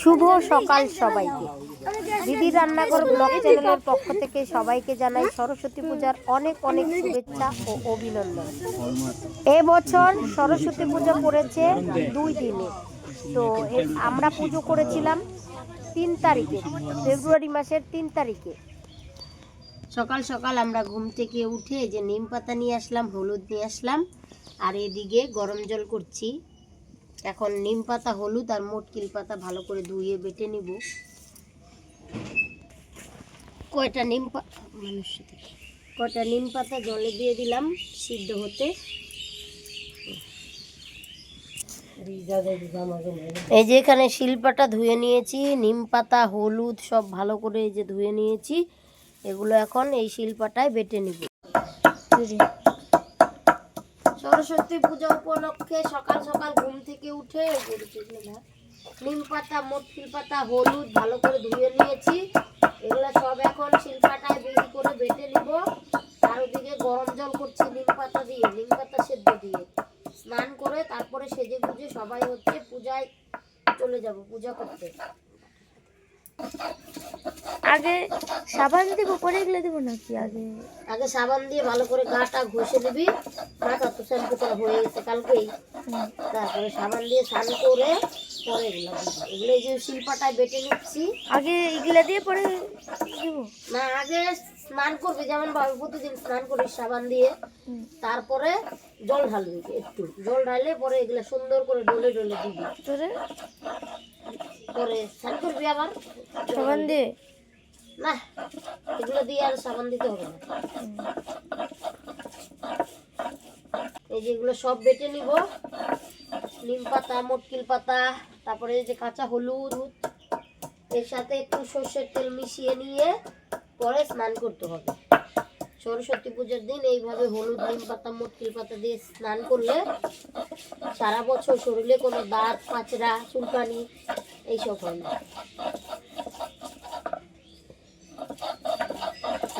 শুভ সকাল সবাইকে। দিদি রান্নাঘর ব্লগ চ্যানেলের পক্ষ থেকে সবাইকে জানাই সরস্বতী পূজার অনেক অনেক শুভেচ্ছা ও অভিনন্দন। এবছর সরস্বতী পূজা পড়েছে 2 দিনে। তো আমরা পুজো করেছিলাম 3 তারিখে, ফেব্রুয়ারি মাসের 3 তারিখে। সকাল সকাল আমরা ঘুম থেকে উঠে যে নিম পাতা নিয়ে আসলাম, হলুদ নিয়ে আসলাম, আর এদিকে গরম জল করছি। এখন নিম পাতা, হলুদ আর মটকিল পাতা ভালো করে ধুয়ে বেটে নিব। কয়টা নিম পাতা জলে দিয়ে দিলাম সিদ্ধ হতে। এই যে এখানে শিলপাটা ধুয়ে নিয়েছি, নিম পাতা হলুদ সব ভালো করে এই যে ধুয়ে নিয়েছি। এগুলো এখন এই শিলপাটায় বেটে নিব। সরস্বতী পূজা উপলক্ষে সকাল সকাল ঘুম থেকে উঠে নিম পাতা, মটকিল পাতা, হলুদ ভালো করে ধুয়ে নিয়েছি। এগুলো সব এখন শিলপাটায় বেশি করে বেটে নিব। আর ওদিকে গরম জল করছি নিম পাতা দিয়ে, নিম পাতা সেদ্ধ দিয়ে। স্নান করে তারপরে সেজে গুজে সবাই হচ্ছে পূজায় চলে যাব, পূজা করতে। আগে সাবান দিব, পরে এগুলো দিব নাকি? আগে সাবান দিয়ে ভালো করে গাটা ঘষে দিবি। মাথা তো শ্যাম্পু করা হয়ে গেছে কালকেই। তারপরে সাবান দিয়ে স্নান করে পরে এগুলো এই যে শিলপাটায় বেটে নিচ্ছি। আগে এগুলো দিয়ে পরে দিব না, আগে স্নান করবি, যেমন ভাবে প্রতিদিন স্নান করিস সাবান দিয়ে। তারপরে জল ঢালবি, একটু জল ঢালে পরে এগুলো সুন্দর করে ডলে ডলে দিবি। পরে স্নান করবি আবার সাবান দিয়ে। না, এগুলো দিয়ে আর সাবান দিতে হবে না। এই যেগুলো সব বেটে নিব, নিম পাতা, মটকিল পাতা, তারপরে এই যে কাঁচা হলুদ, এর সাথে একটু সর্ষের তেল মিশিয়ে নিয়ে পরে স্নান করতে হবে। সরস্বতী পূজার দিন এইভাবে হলুদ, নিম পাতা, মটকিল পাতা দিয়ে স্নান করলে সারা বছর শরীরে কোনো দাঁত, পাচড়া, চুলকানি এইসব হয় না।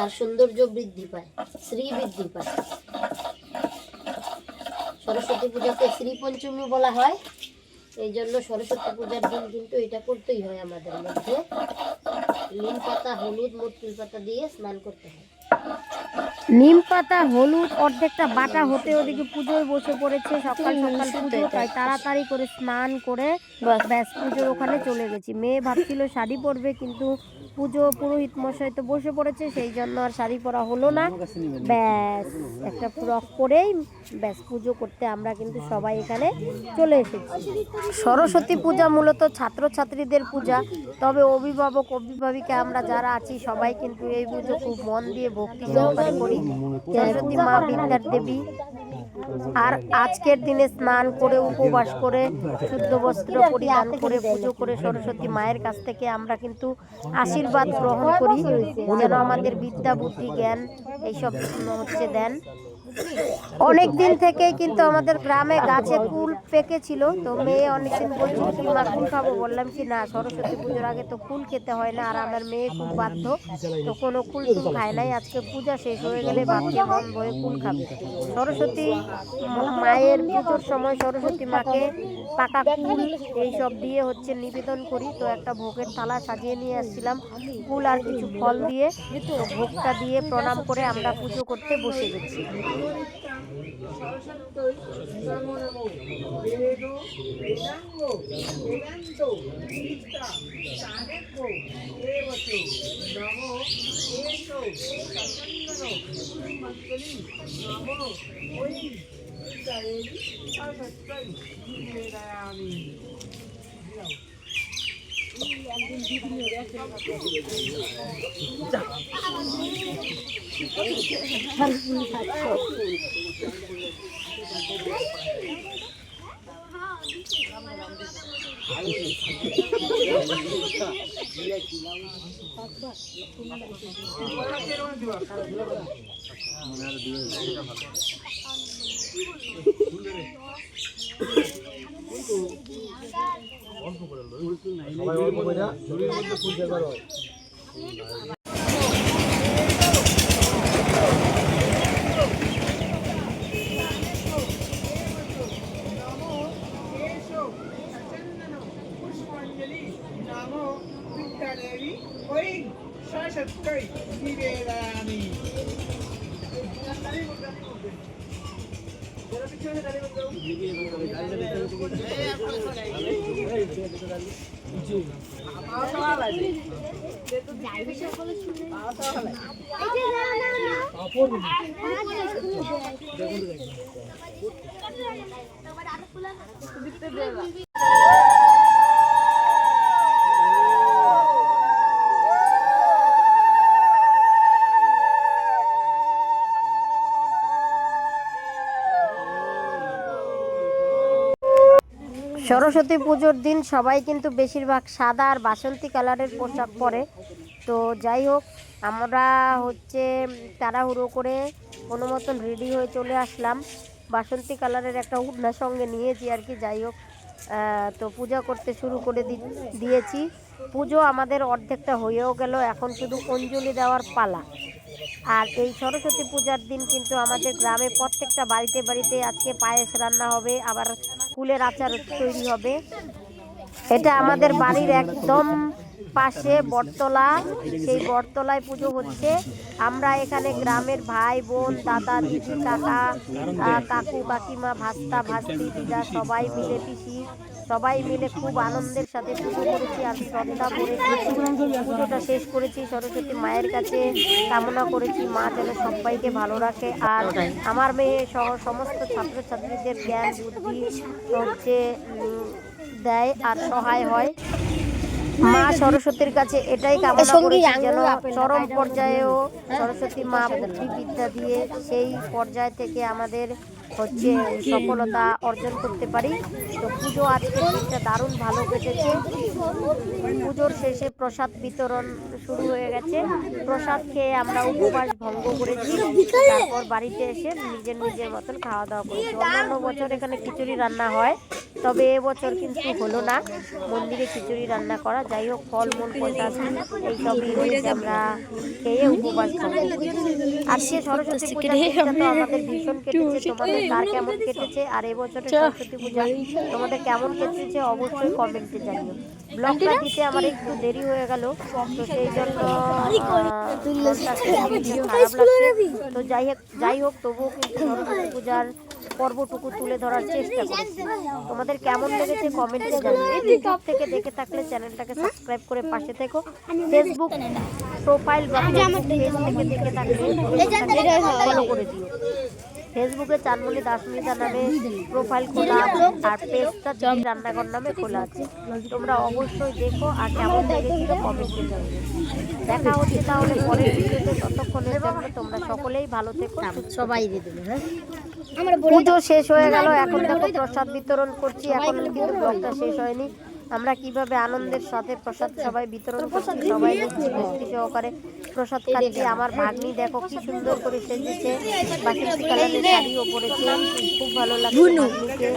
আর সৌন্দর্য বৃদ্ধি পায়, শ্রী বৃদ্ধি পায়। সরস্বতী পূজাকে শ্রী পঞ্চমী বলা হয়। এই জন্য সরস্বতী পূজার দিন কিন্তু এটা করতেই হয় আমাদের মধ্যে। নিম পাতা, হলুদ, মটকিল পাতা দিয়ে স্নান করতে হয়। নিম পাতা, হলুদ অর্ধেকটা বাটা হতে ওদিকে পুজোয় বসে পড়েছে। সকাল সকাল পুজো, তাই তাড়াতাড়ি করে স্নান করে ব্যাস পুজোর ওখানে চলে গেছি। মেয়ে ভাবছিল শাড়ি পরবে, কিন্তু পুজো পুরোহিত মশাই তো বসে পড়েছে, সেই জন্য আর শাড়ি পরা হলো না। ব্যাস একটা ফ্রক পরেই ব্যাস পুজো করতে আমরা কিন্তু সবাই এখানে চলে এসেছি। সরস্বতী পূজা মূলত ছাত্রছাত্রীদের পূজা, তবে অভিভাবক অভিভাবিকা আমরা যারা আছি সবাই কিন্তু এই পুজো খুব মন দিয়ে ভক্তি সহকারে করি। সরস্বতী মা বিদ্যার দেবী। আর আজকের দিনে স্নান করে, উপবাস করে, শুদ্ধ বস্ত্র পরিধান করে পুজো করে সরস্বতী মায়ের কাছ থেকে আমরা কিন্তু আশীর্বাদ গ্রহণ করি, যেন আমাদের বিদ্যা, বুদ্ধি, জ্ঞান এইসব হচ্ছে দেন। অনেক দিন থেকেই কিন্তু আমাদের গ্রামে গাছে কুল পেকেছিল। তো মেয়ে অনেকদিন বলছিল কি মা কুল খাবো, বললাম কি না, সরস্বতী পুজোর আগে তো কুল খেতে হয় না। আর আমার মেয়ে খুব বাধ্য, তো কোনো কুল টুল খায় নাই। আজকে পূজা শেষ হয়ে গেলে ভাবছে মন ভরে কুল খাবে। সরস্বতী মায়ের পুজোর সময় সরস্বতী মাকে পাকা কুল এইসব দিয়ে হচ্ছে নিবেদন করি। তো একটা ভোগের থালা সাজিয়ে নিয়ে আসছিলাম কুল আর কিছু ফল দিয়ে। তো ভোগটা দিয়ে প্রণাম করে আমরা পুজো করতে বসে গেছি। নমো বিদ্যাদেবী ওই সরস্বতী বিবেরানি সরস্বতী পুজোর দিন সবাই কিন্তু বেশিরভাগ সাদা আর বাসন্তী কালারের পোশাক পরে। তো যাই হোক, আমরা হচ্ছে তাড়াহুড়ো করে কোনো মতন রেডি হয়ে চলে আসলাম। বাসন্তী কালারের একটা উড়না সঙ্গে নিয়েছি আর কি। যাই হোক, তো পূজা করতে শুরু করে দিয়েছি। পুজো আমাদের অর্ধেকটা হয়েও গেল, এখন শুধু অঞ্জলি দেওয়ার পালা। আর এই সরস্বতী পূজার দিন কিন্তু আমাদের গ্রামে প্রত্যেকটা বাড়িতে বাড়িতে আজকে পায়েস রান্না হবে, আবার কুলের আচার তৈরি হবে। এটা আমাদের বাড়ির একদম পাশে বটতলা, সেই বটতলায় পুজো হচ্ছে। আমরা এখানে গ্রামের ভাই বোন, দাদা দিদি, কাকা কাকু কাকিমা, ভাস্তা ভাস্তি, দিদা সবাই মিলে, পিসি সবাই মিলে খুব আনন্দের সাথে পুজো করেছি আর শ্রদ্ধা করেছি। পুজোটা শেষ করেছি, সরস্বতী মায়ের কাছে কামনা করেছি মা যেন সবাইকে ভালো রাখে আর আমার মেয়ে সহ সমস্ত ছাত্রছাত্রীদের জ্ঞান বুদ্ধি হচ্ছে দেয় আর সহায় হয়। মা সরস্বতীর কাছে এটাই কামনা করেছি যেন চরম পর্যায়েও সরস্বতী মা বুদ্ধি বিদ্যা দিয়ে সেই পর্যায় থেকে আমাদের হচ্ছে সফলতা অর্জন করতে পারি। তো পুজো আজকের দিনটা দারুণ ভালো কেটেছে। পুজোর শেষে প্রসাদ বিতরণ শুরু হয়ে গেছে। প্রসাদ খেয়ে আমরা উপবাস ভঙ্গ করেছি, তারপর বাড়িতে এসে নিজের নিজের মতন খাওয়া দাওয়া করেছি। অন্যান্য বছর এখানে খিচুড়ি রান্না হয়, তবে এবছর কিন্তু হলো না মন্দিরে খিচুড়ি রান্না করা। যাই হোক, ফলমূল প্রসাদ এইসবই হয়েছে, আমরা খেয়ে উপবাস ভঙ্গ করেছি। আজকে সরস্বতী পূজার দিনটা তো আমাদের ভীষণ কেটেছে। তোমাদের কার কেমন কেটেছে আর এবছরের সরস্বতী পূজা তোমাদের কেমন কেটেছে অবশ্যই কমেন্টে জানিও। ব্লগটা দিতে আমার একটু দেরি হয়ে গেল, তো সেই জন্য খারাপ লাগছে। তো যাই হোক তবুও কিন্তু সরস্বতী পূজার পর্বটুকু তুলে ধরার চেষ্টা করেছি। তোমাদের কেমন লেগেছে কমেন্টে জানিও। ইউটিউব থেকে দেখে থাকলে চ্যানেলটাকে সাবস্ক্রাইব করে পাশে থেকো। ফেসবুক প্রোফাইল বা পেজ থেকে দেখে থাকলে ফলো করে দিও। ফেসবুকে চানমণি দাসমিতা নামে প্রোফাইল খোলা আছে আর পেজটা চপ রান্নাঘর নামে খোলা আছে। তোমরা অবশ্যই দেখো আর কেমন লেগেছিল কমেন্টে জানিও। দেখা হচ্ছে তাহলে পরের ভিডিওতে, ততক্ষণের জন্য তোমরা সকলেই ভালো থেকো, সবাই দিয়ে দেবে। হ্যাঁ, পুজো শেষ হয়ে গেল, এখন দেখো প্রসাদ বিতরণ করছি। এখন কিন্তু ব্লগটা শেষ হয়নি। আমরা কিভাবে আনন্দের সাথে প্রসাদ সবাই বিতরণ করছি, সবাই নিচ্ছি ভক্তি সহকারে প্রসাদ খাচ্ছি। আমার ভাগ্নি দেখো কি সুন্দর করে সেজেছে, বাসন্তী কালারের শাড়িও পরেছে, খুব ভালো লাগছে ভাগ্নিকে।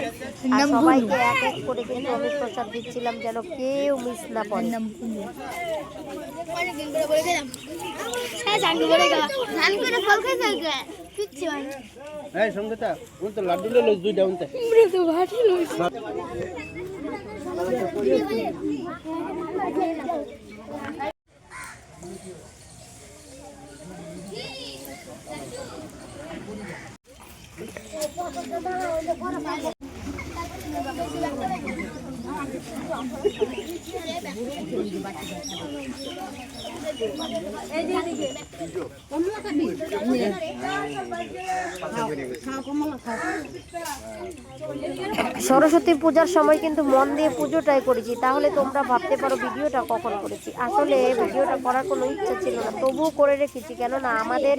আর সবাইকে এক এক করে কিন্তু আমি প্রসাদ দিচ্ছিলাম যেন কেউ মিস না করে। এই সঙ্গীতা উন তো লাড্ডু লই দুইটা উনতে তো ভাটি লই সরস্বতী পূজার সময় কিন্তু মন দিয়ে পুজোটাই করেছি। তাহলে তোমরা ভাবতে পারো ভিডিওটা কখন করেছি। আসলে ভিডিওটা করার কোনো ইচ্ছা ছিল না, তবুও করে রেখেছি। কেননা আমাদের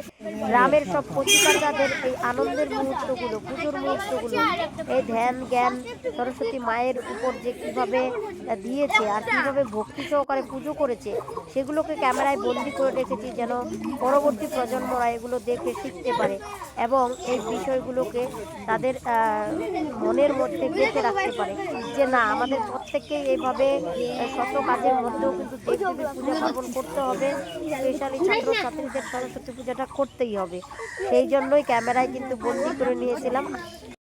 গ্রামের সব কচিকাচাদের এই আনন্দের মুহূর্তগুলো, পুজোর মুহূর্তগুলো, এই ধ্যান জ্ঞান সরস্বতী মায়ের উপর যে কীভাবে দিয়েছে আর কীভাবে ভক্তি সহকারে পুজো করেছে, সেগুলোকে ক্যামেরায় বন্দি করে রেখেছি যেন পরবর্তী প্রজন্মরা এগুলো দেখে শিখতে পারে এবং এই বিষয়গুলোকে তাদের মনের মধ্যে গেঁথে রাখতে পারে যে না, আমাদের প্রত্যেককেই এইভাবে শত কাজের মধ্যেও কিন্তু দেবদেবীর পূজা পার্বণ করতে হবে। স্পেশালি ছাত্রছাত্রীদের সরস্বতী পূজাটা করতেই হবে। সেই জন্যই ক্যামেরায় কিন্তু বন্দি করে নিয়েছিলাম।